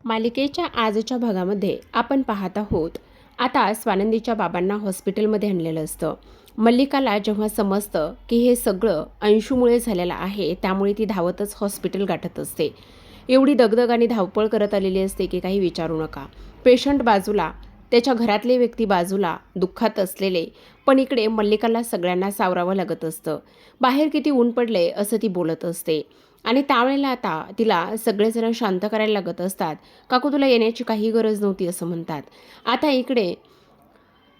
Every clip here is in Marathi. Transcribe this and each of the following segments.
मालिकेच्या आजच्या भागामध्ये आपण पाहत आहोत, आता स्वानंदीच्या बाबांना हॉस्पिटलमध्ये आणलेलं असतं. मल्लिकाला जेव्हा समजतं की हे सगळं अंशूमुळे झालेलं आहे, त्यामुळे ती धावतच हॉस्पिटल गाठत असते. एवढी दगदग आणि धावपळ करत आलेली असते की काही विचारू नका. पेशंट बाजूला, त्याच्या घरातले व्यक्ती बाजूला, दुःखात असलेले, पण इकडे मल्लिकाला सगळ्यांना सावरावं लागत असतं. बाहेर किती ऊन पडले असं ती बोलत असते. आणि त्यावेळेला आता तिला सगळेजण शांत करायला लागत असतात. काकू, तुला येण्याची काही गरज नव्हती असं म्हणतात. आता इकडे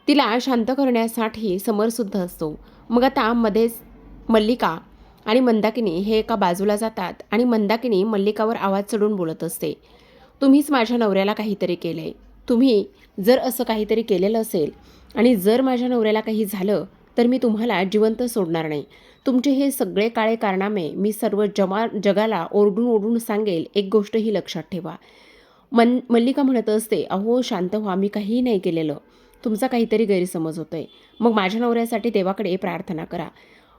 तिला शांत करण्यासाठी समरसुद्धा असतो. मग आता मध्येच मल्लिका आणि मंदाकिनी हे एका बाजूला जातात आणि मंदाकिनी मल्लिकावर आवाज चढवून बोलत असते. तुम्हीच माझ्या नवऱ्याला काहीतरी केलंय. तुम्ही जर असं काहीतरी केलेलं असेल आणि जर माझ्या नवऱ्याला काही झालं तर मी तुम्हाला जिवंत सोडणार नाही. तुमचे हे सगळे काळे कारनामे मी सर्व जगाला ओरडून ओरडून सांगेल. एक गोष्ट ही लक्षात ठेवा. मल्लिका म्हणत असते, अहो शांत व्हा, मी काहीही नाही केलेलं. तुमचा काहीतरी गैरसमज होतोय. मग माझ्या नवऱ्यासाठी देवाकडे प्रार्थना करा.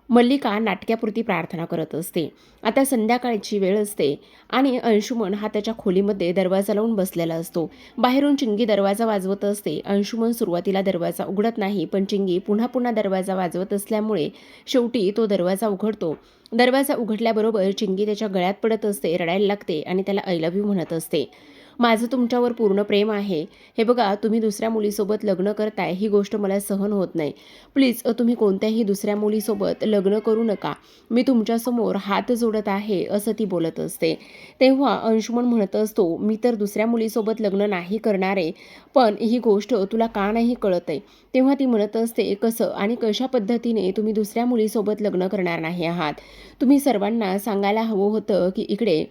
मल्लिका नाटक्यापुरती प्रार्थना करत असते. आता संध्याकाळची वेळ असते आणि अंशुमन हा त्याच्या खोलीमध्ये दरवाजा लावून बसलेला असतो. बाहेरून चिंगी दरवाजा वाजवत असते. अंशुमन सुरुवातीला दरवाजा उघडत नाही, पण चिंगी पुन्हा पुन्हा दरवाजा वाजवत असल्यामुळे शेवटी तो दरवाजा उघडतो. दरवाजा उघडल्याबरोबर चिंगी त्याच्या गळ्यात पडत असते, रडायला लागते आणि त्याला आय लव्ह यू म्हणत असते. माझं तुमच्यावर पूर्ण प्रेम आहे. हे बघा, तुम्ही दुसऱ्या मुलीसोबत लग्न करताय ही गोष्ट मला सहन होत नाही. प्लीज तुम्ही कोणत्याही दुसऱ्या मुलीसोबत लग्न करू नका. मी तुमच्यासमोर हात जोडत आहे असं ती बोलत असते. तेव्हा अंशुमन म्हणत असतो, मी तर दुसऱ्या मुलीसोबत लग्न नाही करणार आहे, पण ही गोष्ट तुला का नाही कळत आहे? तेव्हा ती म्हणत असते, कसं आणि कशा पद्धतीने तुम्ही दुसऱ्या मुलीसोबत लग्न करणार नाही आहात? तुम्ही सर्वांना सांगायला हवं होतं की इकडे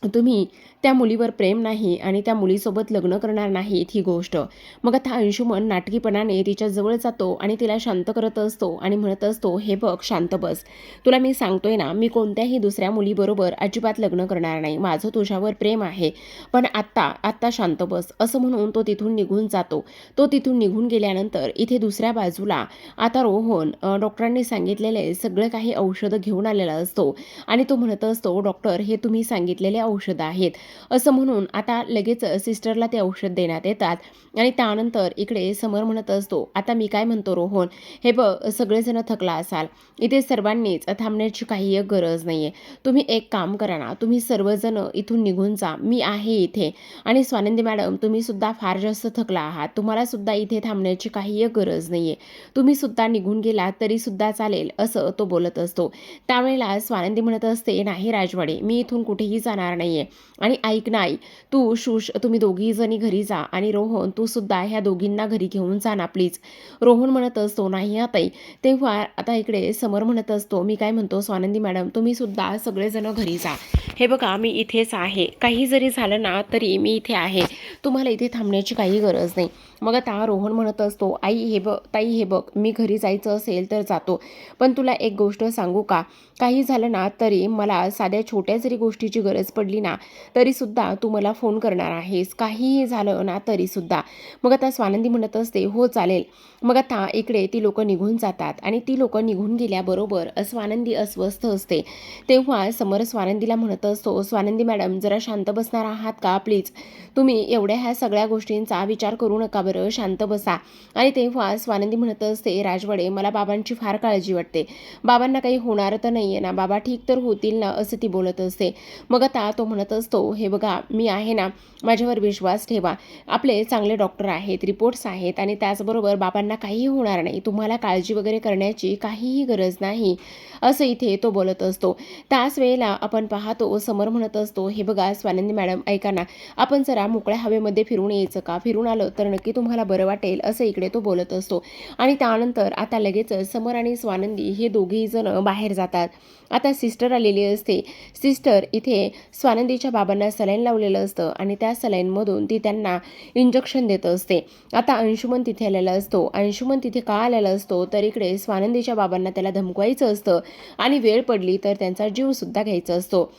तुम्ही त्या मुलीवर प्रेम नाही आणि त्या मुलीसोबत लग्न करणार नाहीत ही गोष्ट. मग आता अंशुमन नाटकीपणाने तिच्या जवळ जातो आणि तिला शांत करत असतो आणि म्हणत असतो, हे बघ शांत बस. तुला मी सांगतोय ना, मी कोणत्याही दुसऱ्या मुलीबरोबर अजिबात लग्न करणार नाही. माझं तुझ्यावर प्रेम आहे, पण आत्ता शांत बस असं म्हणून तो तिथून निघून जातो. तो तिथून निघून गेल्यानंतर इथे दुसऱ्या बाजूला आता रोहन डॉक्टरांनी सांगितलेले सगळं काही औषधं घेऊन आलेला असतो आणि तो म्हणत असतो, डॉक्टर हे तुम्ही सांगितलेले औषधं आहेत असं म्हणून आता लगेच सिस्टरला ते औषध देण्यात येतात. आणि त्यानंतर इकडे समर म्हणत असतो, आता मी काय म्हणतो रोहन, हे बघ सगळेजण थकला असाल, इथे सर्वांनीच थांबण्याची काही गरज नाही आहे. तुम्ही एक काम करा ना, तुम्ही सर्वजण इथून निघून जा, मी आहे इथे. आणि स्वानंदी मॅडम, तुम्ही सुद्धा फार जास्त थकला आहात, तुम्हाला सुद्धा इथे थांबण्याची काही गरज नाही आहे. तुम्ही सुद्धा निघून गेला तरी सुद्धा चालेल असं तो बोलत असतो. त्यावेळेला स्वानंदी म्हणत असते, नाही राजवाडे, मी इथून कुठेही जाणार नाही आहे. आणि ऐक नाही, तुम्ही दोघी जणी घरी जा आणि रोहन तू सुद्धा ह्या दोघींना घरी घेऊन जा ना प्लीज. रोहन म्हणत असतो, नाही आताई. तेव्हा आता इकडे समर म्हणत असतो, मी काय म्हणतो स्वानंदी मॅडम, तुम्ही सुद्धा सगळेजण घरी जा. हे बघा, मी इथेच आहे, काही जरी झालं ना तरी मी इथे आहे, तुम्हाला इथे थांबण्याची काही गरज नाही. मग आता रोहन म्हणत असतो, ताई हे बघ, मी घरी जायचं असेल तर जातो, पण तुला एक गोष्ट सांगू का, काही झालं ना तरी मला साध्या छोट्या जरी गोष्टीची गरज पडली ना तरीसुद्धा तू मला फोन करणार आहेस, काहीही झालं ना तरीसुद्धा. मग आता स्वानंदी म्हणत असते, हो चालेल. मग आता इकडे ती लोकं निघून जातात आणि ती लोकं निघून गेल्याबरोबर स्वानंदी अस्वस्थ असते. तेव्हा समर स्वानंदीला म्हणत असतो, स्वानंदी मॅडम जरा शांत बसणार आहात का प्लीज? तुम्ही एवढ्या ह्या सगळ्या गोष्टींचा विचार करू नका बरं, शांत बसा. आणि तेव्हा स्वानंदी म्हणत असते, राजवाडे मला बाबांची फार काळजी वाटते, बाबांना काही होणार तर नाही आहे ना, बाबा ठीक तर होतील ना असं ती बोलत असते. मग आता तो म्हणत असतो, हे बघा मी आहे ना, माझ्यावर विश्वास ठेवा, आपले चांगले डॉक्टर आहेत, रिपोर्ट्स आहेत आणि त्याचबरोबर बाबांना काहीही होणार नाही, तुम्हाला काळजी वगैरे करण्याची काहीही गरज नाही असं इथे तो बोलत असतो. त्याच वेळेला आपण पाहतो समर म्हणत असतो, हे बघा स्वानंदी मॅडम ऐका ना, आपण जरा मोकळ्या हवेमध्ये फिरून यायचं का, फिरून आलं तर नक्की तुम्हाला बरं वाटेल असं इकडे तो बोलत असतो. आणि त्यानंतर आता लगेच समर आणि स्वानंदी हे दोघेही जण बाहेर जातात. आता सिस्टर आलेली असते. सिस्टर इथे स्वानंदीच्या बाबांना सलाईन लावलेलं असतं आणि त्या सलाईनमधून ती त्यांना इंजेक्शन देत असते. आता अंशुमन तिथे आलेला असतो. अंशुमन तिथे का आलेला असतो तर इकडे स्वानंदीच्या बाबांना त्याला धमकवायचं असतं आणि वेळ पडली तर त्यांचा जीव सुद्धा घ्यायचा असतो.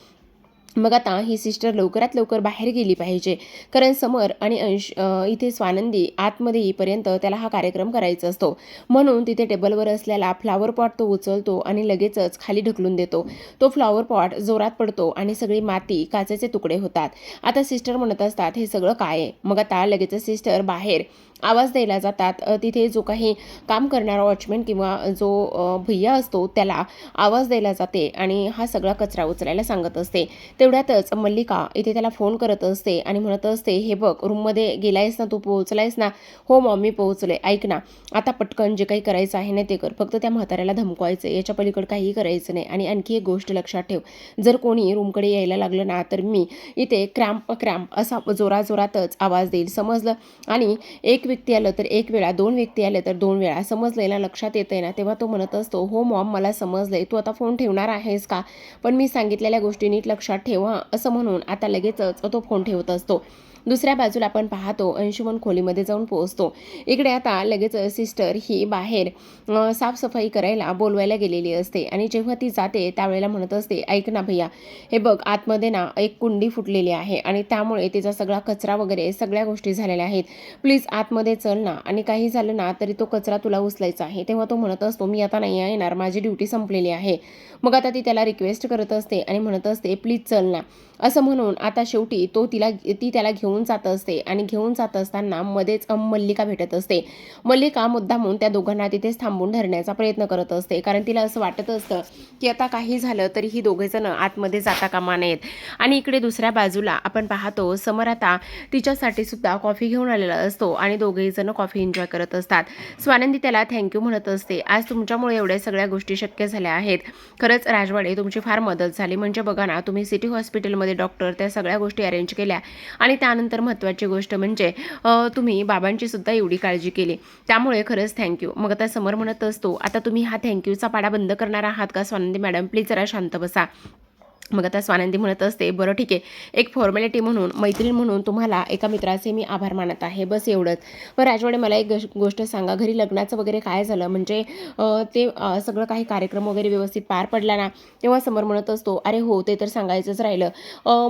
मग आता ही सिस्टर लवकरात लवकर बाहेर गेली पाहिजे, कारण समर आणि इथे स्वानंदी आतमध्ये येईपर्यंत त्याला हा कार्यक्रम करायचा असतो. म्हणून तिथे टेबलवर असलेला फ्लॉवर पॉट तो उचलतो आणि लगेचच खाली ढकलून देतो. तो फ्लॉवर पॉट जोरात पडतो आणि सगळी माती काचेचे तुकडे होतात. आता सिस्टर म्हणत असतात, हे सगळं काय आहे? मग आता लगेच सिस्टर बाहेर आवाज द्यायला जातात. तिथे जो काही काम करणारा वॉचमॅन किंवा जो भैया असतो त्याला आवाज द्यायला जाते आणि हा सगळा कचरा उचलायला सांगत असते. तेवढ्यातच मल्लिका इथे त्याला फोन करत असते आणि म्हणत असते, हे बघ, रूममध्ये गेलायस ना, तू पोहोचलायस ना? हो मॉम, मी पोहोचले. ऐक ना, आता पटकन जे काही करायचं आहे ना ते कर. फक्त त्या म्हाताऱ्याला धमकवायचं, याच्या पलीकडे काहीही करायचं नाही. आणि आणखी एक गोष्ट लक्षात ठेव, जर कोणी रूमकडे यायला लागलं ना तर मी इथे क्रॅम्प क्रॅम्प असा जोराजोरातच आवाज देईल, समजलं? आणि एक व्यक्ती आलं तर एक वेळा, दोन व्यक्ती आले तर दोन वेळा, समजलेला लक्षात येतंय ना? तेव्हा तो म्हणत असतो, हो मॉम, मला समजलंय. तू आता फोन ठेवणार आहेस का? पण मी सांगितलेल्या गोष्टी नीट लक्षात ठेवा, असं म्हणून आता लगेचच तो फोन ठेवत असतो. दुसऱ्या बाजूला आपण पाहतो, अंशुमन खोलीमध्ये जाऊन पोहोचतो. इकडे आता लगेच सिस्टर ही बाहेर साफसफाई करायला बोलवायला गेलेली असते आणि जेव्हा ती जाते त्यावेळेला म्हणत असते, ऐक ना भैया, हे बघ, आतमध्ये ना एक कुंडी फुटलेली आहे आणि त्यामुळे तिचा सगळा कचरा वगैरे सगळ्या गोष्टी झालेल्या आहेत. प्लीज आतमध्ये चल ना, आणि काही झालं ना तरी तो कचरा तुला उचलायचा आहे. तेव्हा तो म्हणत असतो, मी आता नाही येणार, माझी ड्युटी संपलेली आहे. मग आता ती त्याला रिक्वेस्ट करत असते आणि म्हणत असते, प्लीज चल ना, असं म्हणून आता शेवटी ती त्याला घेऊन जात असते. आणि घेऊन जात असताना मध्येच मल्लिका भेटत असते. मल्लिका मुद्दामून त्या दोघांना तिथेच थांबून धरण्याचा प्रयत्न करत असते, कारण तिला असं वाटत असतं की आता काही झालं तरी ही दोघेजण आतमध्ये जाता कामा नयेत. आणि इकडे दुसऱ्या बाजूला आपण पाहतो, समर आता तिच्यासाठी सुद्धा कॉफी घेऊन आलेला असतो आणि दोघेही जण कॉफी एन्जॉय करत असतात. स्वानंदी त्याला थँक्यू म्हणत असते, आज तुमच्यामुळे एवढ्या सगळ्या गोष्टी शक्य झाल्या आहेत. खरंच राजवाडे, तुमची फार मदत झाली. म्हणजे बघा ना, तुम्ही सिटी हॉस्पिटलमध्ये डॉक्टर त्या सगळ्या गोष्टी अरेंज केल्या आणि त्यानंतर महत्त्वाची गोष्ट म्हणजे तुम्ही बाबांची सुद्धा एवढी काळजी केली, त्यामुळे खरंच थँक्यू. मग आता समर म्हणत असतो, आता तुम्ही हा थँक्यूचा पाडा बंद करणार आहात का स्वानंदी मॅडम? प्लीज जरा शांत बसा. मग आता स्वानंदी म्हणत असते, बरं ठीक आहे, एक फॉर्मॅलिटी म्हणून, मैत्रीण म्हणून तुम्हाला एका मित्राचे मी आभार मानत आहे, बस एवढंच. पण राजवाडे, मला एक गोष्ट सांगा, घरी लग्नाचं वगैरे काय झालं? म्हणजे ते सगळं काही कार्यक्रम वगैरे व्यवस्थित पार पडला ना? तेव्हा समर म्हणत असतो, अरे हो, ते तर सांगायचंच राहिलं.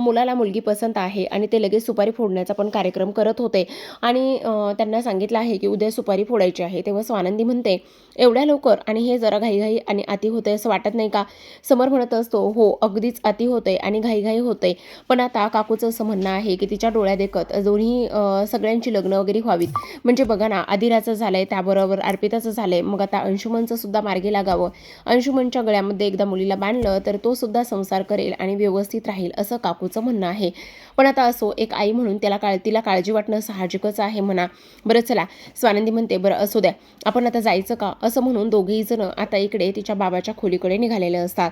मुलाला मुलगी पसंत आहे आणि ते लगेच सुपारी फोडण्याचा पण कार्यक्रम करत होते आणि त्यांना सांगितलं आहे की उद्या सुपारी फोडायची आहे. तेव्हा स्वानंदी म्हणते, एवढ्या लवकर? आणि हे जरा घाईघाई आणि अति होते असं वाटत नाही का? समर म्हणत असतो, हो, अगदीच अति होते आणि घाईघाई होते, पण आता काकूचं असं म्हणणं आहे की तिच्या डोळ्या देखत दोन्ही सगळ्यांची लग्न वगैरे व्हावीत. म्हणजे बघा ना, आदिराचं झालंय, त्याबरोबर अर्पिताचं झालंय, मग आता अंशुमनचं सुद्धा मार्गी लागावं. अंशुमनच्या गळ्यामध्ये एकदा मुलीला बांधलं तर तो सुद्धा संसार करेल आणि व्यवस्थित राहील, असं काकूचं म्हणणं आहे. पण आता असो, एक आई म्हणून तिला काळजी वाटणं साहजिकच आहे म्हणा. बरं चला, स्वानंदी म्हणते, बरं असू द्या, आपण आता जायचं का? असं म्हणून दोघेही जण आता इकडे तिच्या बाबाच्या खोलीकडे निघालेले असतात.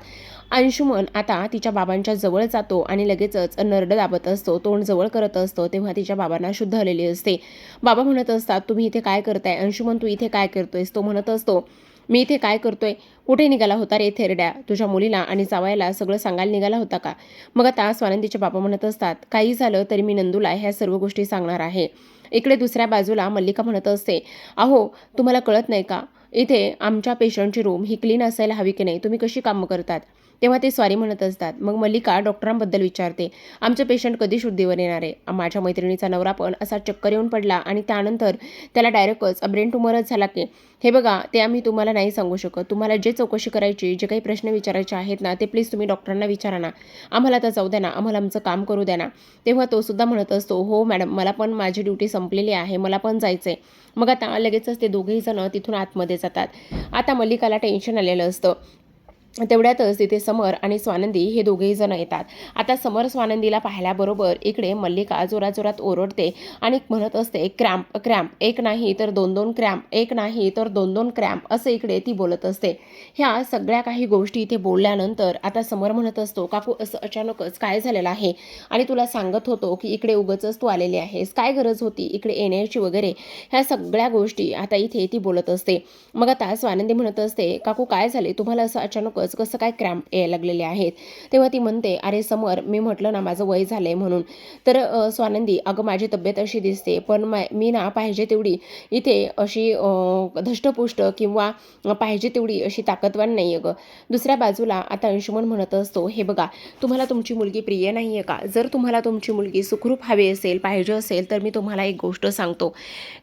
अंशुमन आता तिच्या बाबांच्या जवळ जातो आणि लगेचच नरड दाबत असतो, तोंड जवळ करत असतो. तेव्हा तिच्या बाबांना शुद्ध आलेली असते. बाबा म्हणत असतात, तुम्ही इथे काय करताय? अंशुमन, तू इथे काय करतोयस? तो म्हणत असतो, मी इथे काय करतोय? कुठे निघाला होता रे थेरड्या? तुझ्या मुलीला आणि जावयाला सगळं सांगायला निघाला होता का? मग आता स्वानंदीचे बाबा म्हणत असतात, काही झालं तरी मी नंदूला ह्या सर्व गोष्टी सांगणार आहे. इकडे दुसऱ्या बाजूला मल्लिका म्हणत असते, अहो, तुम्हाला कळत नाही का? इथे आमच्या पेशंटची रूम ही क्लीन असायला हवी की नाही? तुम्ही कशी कामं करतात? तेव्हा ते सॉरी म्हणत असतात. मग मल्लिका डॉक्टरांबद्दल विचारते, आमचे पेशंट कधी शुद्धीवर येणार आहे? माझ्या मैत्रिणीचा नवरा पण असा चक्कर येऊन पडला आणि त्यानंतर त्याला डायरेक्टच ब्रेन ट्युमरच झाला की. हे बघा, ते आम्ही तुम्हाला नाही सांगू शकत. तुम्हाला जे चौकशी करायची, जे काही प्रश्न विचारायचे आहेत ना, ते प्लीज तुम्ही डॉक्टरांना विचारा ना. आम्हाला आता जाऊ द्या ना, आम्हाला आमचं काम करू द्या ना. तेव्हा तो सुद्धा म्हणत असतो, हो मॅडम, मला पण माझी ड्युटी संपलेली आहे, मला पण जायचं आहे. मग आता लगेचच ते दोघेही जण तिथून आतमध्ये जातात. आता मल्लिकाला टेन्शन आलेलं असतं. तेवढ्यातच तिथे समर आणि स्वानंदी हे दोघेही जण येतात. आता समर स्वानंदीला पाहिल्याबरोबर इकडे मल्लिका जोराजोरात ओरडते आणि म्हणत असते, क्रॅम्प क्रॅम्प, एक नाही तर दोन दोन क्रॅम्प, एक नाही तर दोन दोन क्रॅम्प, असं इकडे ती बोलत असते. ह्या सगळ्या काही गोष्टी इथे बोलल्यानंतर आता समर म्हणत असतो, काकू, असं अचानकच काय झालेलं आहे? आणि तुला सांगत होतो की इकडे उगाचच तू आलेली आहेस, काय गरज होती इकडे येण्याची वगैरे? ह्या सगळ्या गोष्टी आता इथे ती बोलत असते. मग आता स्वानंदी म्हणत असते, काकू काय झाले? तुम्हाला असं अचानक अचानकच कसं काय क्रॅम्प यायला लागलेले आहेत. तेव्हा ती म्हणते, अरे समर, मी म्हटलं ना माझं वय झालंय म्हणून. तर स्वानंदी, अगं माझी तब्येत अशी दिसते, पण मी ना पाहिजे तेवढी इथे अशी धष्टपुष्ट किंवा पाहिजे तेवढी अशी ताकदवान नाही आहे गं. दुसऱ्या बाजूला आता अंशुमन म्हणत असतो, हे बघा, तुम्हाला तुमची मुलगी प्रिय नाही आहे का? जर तुम्हाला तुमची मुलगी सुखरूप हवी असेल, पाहिजे असेल, तर मी तुम्हाला एक गोष्ट सांगतो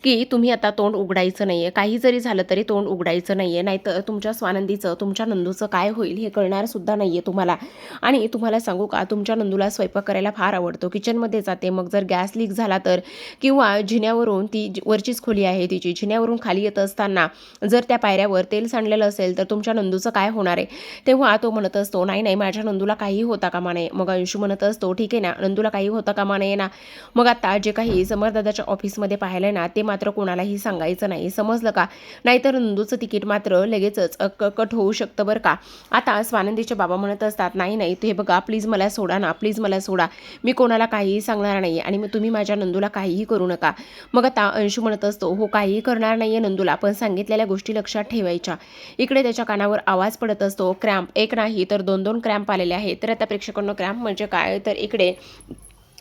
की तुम्ही आता तोंड उघडायचं नाही आहे. काही जरी झालं तरी तोंड उघडायचं नाही आहे, नाहीतर तुमच्या स्वानंदीचं, तुमच्या नंदूचं काय होईल हे कळणार सुद्धा नाही आहे तुम्हाला. आणि तुम्हाला सांगू का, तुमच्या नंदूला स्वयंपाक करायला फार आवडतो. किचनमध्ये जाते, मग जर गॅस लीक झाला तर, किंवा जिन्यावरून, ती वरचीच खोली आहे तिची, जिन्यावरून खाली येत असताना जर त्या पायऱ्यावर तेल सांडलेलं असेल तर तुमच्या नंदूचं काय होणार आहे? तेव्हा तो म्हणत असतो, नाही नाही, माझ्या नंदूला काही होता कामा नये. मग अंशू म्हणत असतो, ठीक आहे ना, नंदूला काही होता कामा नये ना. मग आता जे काही समरदादाच्या ऑफिसमध्ये पाहिलंय ना, ते मात्र कोणालाही सांगायचं नाही, समजलं का? नाहीतर नंदूचं तिकीट मात्र लगेचच कट होऊ शकतं बरं का. आता स्वानंदीचे बाबा म्हणत असतात, नाही नाही, ते बघा, प्लीज मला सोडा ना, प्लीज मला सोडा, मी कोणाला काहीही सांगणार नाही आणि मग तुम्ही माझ्या नंदूला काहीही करू नका. मग आता अंशू म्हणत असतो, हो, काहीही करणार नाहीये नंदूला, पण सांगितलेल्या गोष्टी लक्षात ठेवायच्या. इकडे त्याच्या कानावर आवाज पडत असतो, क्रॅम्प, एक नाही तर 2-2 क्रॅम्प आलेले आहेत. तर आता प्रेक्षकांनो, क्रॅम्प म्हणजे काय, तर इकडे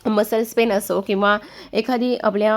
मसल्स पेन असो किंवा एखादी आपल्या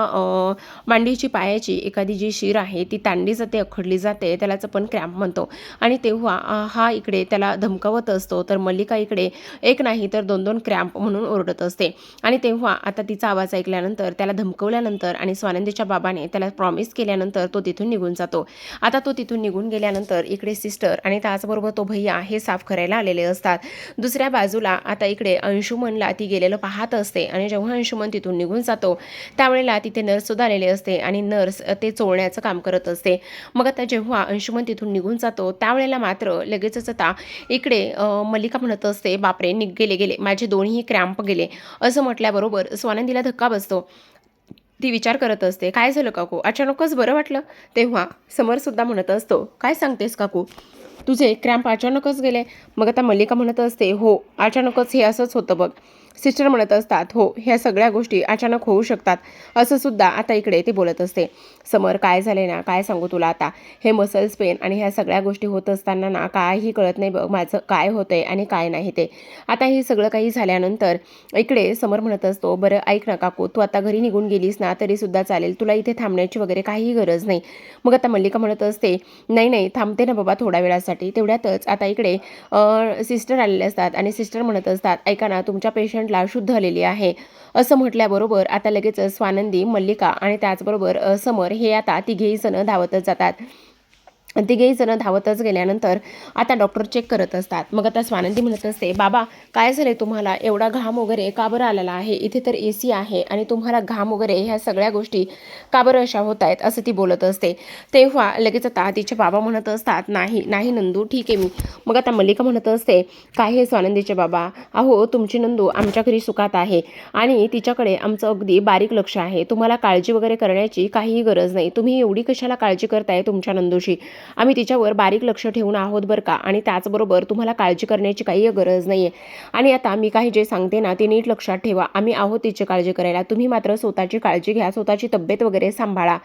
मांडीची, पायाची एखादी जी शीर आहे ती ताणली जाते, अखडली जाते, त्यालाच आपण क्रॅम्प म्हणतो. आणि तेव्हा हा इकडे त्याला धमकावत असतो, तर मल्लिका इकडे एक नाही तर 2-2 क्रॅम्प म्हणून ओरडत असते. आणि तेव्हा आता तिचा आवाज ऐकल्यानंतर, त्याला धमकवल्यानंतर आणि स्वानंदीच्या बाबाने त्याला प्रॉमिस केल्यानंतर तो तिथून निघून जातो. आता तो तिथून निघून गेल्यानंतर इकडे सिस्टर आणि त्याचबरोबर तो भैया हे साफ करायला आलेले असतात. दुसऱ्या बाजूला आता इकडे अंशुमनला ती गेलेलं पाहत असते आणि जेव्हा अंशुमन तिथून निघून जातो त्यावेळेला तिथे नर्स सुद्धा आलेले असते आणि नर्स ते चोळण्याचं काम करत असते. मग आता जेव्हा अंशुमन तिथून निघून जातो त्यावेळेला मात्र लगेचच आता इकडे मल्लिका म्हणत असते, बापरे, गेले माझे दोन्ही क्रॅम्प गेले. असं म्हटल्याबरोबर स्वानंदीला धक्का बसतो. ती विचार करत असते, काय झालं काकू, अचानकच बरं वाटलं? तेव्हा समरसुद्धा म्हणत असतो, काय सांगतेस काकू, तुझे क्रॅम्प अचानकच गेले? मग आता मल्लिका म्हणत असते, हो, अचानकच हे असंच होतं बघ. सिस्टर म्हणत असतात, हो, ह्या सगळ्या गोष्टी अचानक होऊ शकतात, असं सुद्धा आता इकडे ते बोलत असते. समर, काय झाले ना, काय सांगू तुला आता, हे मसल्स पेन आणि ह्या सगळ्या गोष्टी होत असताना ना काहीही कळत नाही बघ माझं काय होतंय आणि काय नाही ते. आता हे सगळं काही झाल्यानंतर इकडे समर म्हणत असतो, बरं ऐक ना काकू, तू आता घरी निघून गेलीस ना तरी सुद्धा चालेल, तुला इथे थांबण्याची वगैरे काहीही गरज नाही. मग आता मल्लिका म्हणत असते, नाही नाही, थांबते ना बाबा थोड्या वेळासाठी. तेवढ्यातच आता इकडे सिस्टर आलेले असतात आणि सिस्टर म्हणत असतात, ऐका ना, तुमच्या पेशंटला शुद्ध आलेली आहे. असं म्हटल्याबरोबर आता लगेच स्वानंदी, मल्लिका आणि त्याचबरोबर समर हे आता तिघेही जण धावतच जातात. तिघेही जण धावतच गेल्यानंतर आता डॉक्टर चेक करत असतात. मग आता स्वानंदी म्हणत असते, बाबा काय झाले तुम्हाला, एवढा घाम वगैरे का बरं आलेला आहे, इथे तर AC आहे आणि तुम्हाला घाम वगैरे ह्या सगळ्या गोष्टी का बरं अशा होत आहेत, असं ती बोलत असते. तेव्हा लगेच आता तिचे बाबा म्हणत असतात, नाही नाही नंदू, ठीक आहे मी. मग आता मल्लिका म्हणत असते, काय हे स्वानंदीचे बाबा, अहो तुमची नंदू आमच्या घरी सुखात आहे आणि तिच्याकडे आमचं अगदी बारीक लक्ष आहे, तुम्हाला काळजी वगैरे करण्याची काहीही गरज नाही. तुम्ही एवढी कशाला काळजी करताय तुमच्या नंदूशी, आम्ही तिच्यावर बारीक लक्ष ठेवून आहोत बरं का. आणि त्याचबरोबर तुम्हाला काळजी करण्याची काही गरज नाही आहे. आणि आता मी काही जे सांगते ना ते नीट लक्षात ठेवा, आम्ही आहोत तिची काळजी करायला, तुम्ही मात्र स्वतःची काळजी घ्या, स्वतःची तब्येत वगैरे सांभाळा,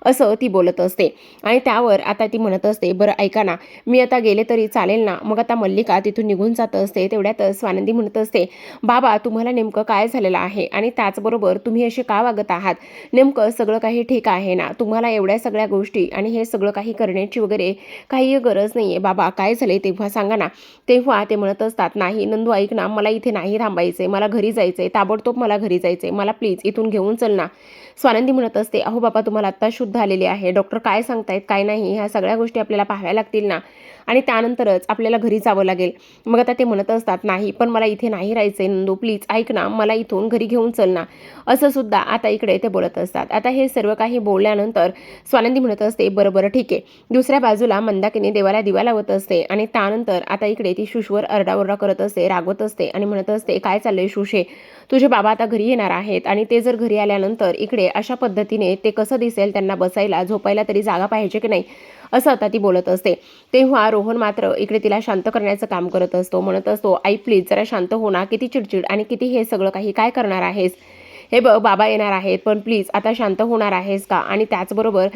असं ती बोलत असते. आणि त्यावर आता ती म्हणत असते, बरं ऐका ना, मी आता गेले तरी चालेल ना. मग आता मल्लिका तिथून निघून जात असते. तेवढ्यात स्वानंदी म्हणत असते, बाबा तुम्हाला नेमकं काय झालेलं आहे आणि त्याचबरोबर तुम्ही असे का वागत आहात, नेमकं सगळं काही ठीक आहे ना, तुम्हाला एवढ्या सगळ्या गोष्टी आणि हे सगळं काही करण्याची वगैरे काही गरज नाही आहे, बाबा काय झाले तेव्हा सांगा ना. तेव्हा ते म्हणत असतात, नाही नंदू ऐक ना, मला इथे नाही थांबायचंय, मला घरी जायचंय, ताबडतोब मला घरी जायचंय, मला प्लीज इथून घेऊन चल ना. स्वानंदी म्हणत असते, अहो बाबा तुम्हाला आत्ता शुद्ध आलेले आहे, डॉक्टर काय सांगतायत काय नाही ह्या सगळ्या गोष्टी आपल्याला पाहाव्या लागतील ना आणि त्यानंतरच आपल्याला घरी जावं लागेल. मग आता ते म्हणत असतात, नाही पण मला इथे नाही राहायचंय नंदू, प्लीज ऐक ना, मला इथून घरी घेऊन चल ना, असं सुद्धा आता इकडे ते बोलत असतात. आता हे सर्व काही बोलल्यानंतर स्वानंदी म्हणत असते, बरं बरं ठीक आहे. दुसऱ्या बाजूला मंदाकिनी देवाला दिवा लावत असते आणि त्यानंतर आता इकडे ती शुशवर अरडाओरडा करत असते, रागवत असते आणि म्हणत असते, काय चाललंय शुशे, तुझे बाबा आता घरी येणार आहेत आणि ते जर घरी आल्यानंतर इकडे अशा पद्धतीने ते कसं दिसेल, त्यांना बसायला झोपायला तरी जागा पाहिजे की नाही, असं आता ती बोलत असते. तेव्हा रोहन मात्र इकडे तिला शांत करण्याचं काम करत असतो. म्हणत असतो, आई प्लीज जरा शांत हो ना, किती चिडचिड आणि किती हे सगळं काही काय करणार आहेस, हे बघ बाबा येणार आहेत, पण प्लीज आता शांत होणार आहेस का? आणि त्याचबरोबर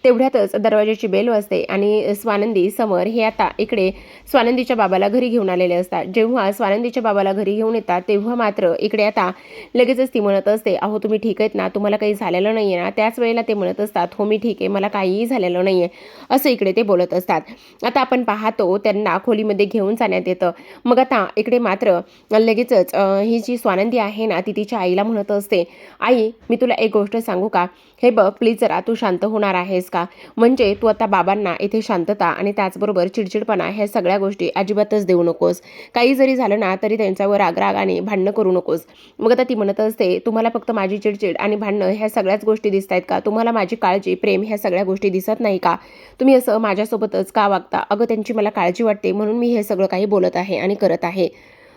तेवढ्यातच दरवाजाची बेल वाजते आणि स्वानंदी समर हे आता इकडे स्वानंदीच्या बाबाला घरी घेऊन आलेले असतात. जेव्हा स्वानंदीच्या बाबाला घरी घेऊन येतात तेव्हा मात्र इकडे आता लगेचच ती म्हणत असते, अहो तुम्ही ठीक आहेत ना, तुम्हाला काही झालेलं नाही आहे ना? त्याच वेळेला ते म्हणत असतात, हो मी ठीक आहे, मला काहीही झालेलं नाही आहे, असं इकडे ते बोलत असतात. आता आपण पाहतो त्यांना खोलीमध्ये घेऊन जाण्यात येतं. मग आता इकडे मात्र लगेचच ही जी स्वानंदी आहे ना, ती तिच्या आईला म्हणत असते, आई मी तुला एक गोष्ट सांगू का? हे बघ प्लीज जरा तू शांत होणार आहेस का? म्हणजे तू आता बाबांना इथे शांतता आणि त्याचबरोबर चिडचिडपणा ह्या सगळ्या गोष्टी अजिबातच देऊ नकोस. काही जरी झालं ना तरी त्यांच्यावर रागरागाने भांडणं करू नकोस. मग आता ती म्हणत असते, तुम्हाला फक्त माझी चिडचिड आणि भांडणं ह्या सगळ्याच गोष्टी दिसत आहेत का? तुम्हाला माझी काळजी, प्रेम ह्या सगळ्या गोष्टी दिसत नाही का? तुम्ही असं माझ्यासोबतच का वागता? अगं त्यांची मला काळजी वाटते म्हणून मी हे सगळं काही बोलत आहे आणि करत आहे.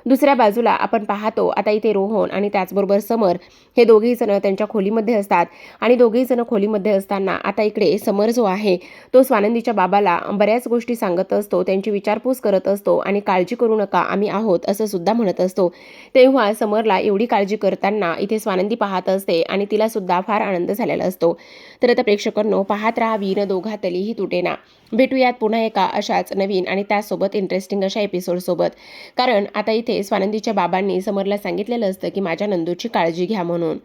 दुसऱ्या बाजूला आपण पाहतो आता इथे रोहन आणि त्याचबरोबर समर हे दोघेही जण त्यांच्या खोलीमध्ये असतात आणि दोघेही जण खोलीमध्ये असताना आता इकडे समर जो आहे तो स्वानंदीच्या बाबाला बऱ्याच गोष्टी सांगत असतो, त्यांची विचारपूस करत असतो आणि काळजी करू नका आम्ही आहोत असं सुद्धा म्हणत असतो. तेव्हा समरला एवढी काळजी करताना इथे स्वानंदी पाहत असते आणि तिला सुद्धा फार आनंद झालेला असतो. तर आता प्रेक्षकांनो पाहत राहा वीर दोघातलीही तुटेना. भेटूयात पुन्हा एका अशाच नवीन आणि त्यासोबत इंटरेस्टिंग अशा एपिसोडसोबत. कारण आता इथे स्वानंदीच्या बाबांनी समरला सांगितलेलं असतं की माझ्या नंदूची काळजी घ्या म्हणून.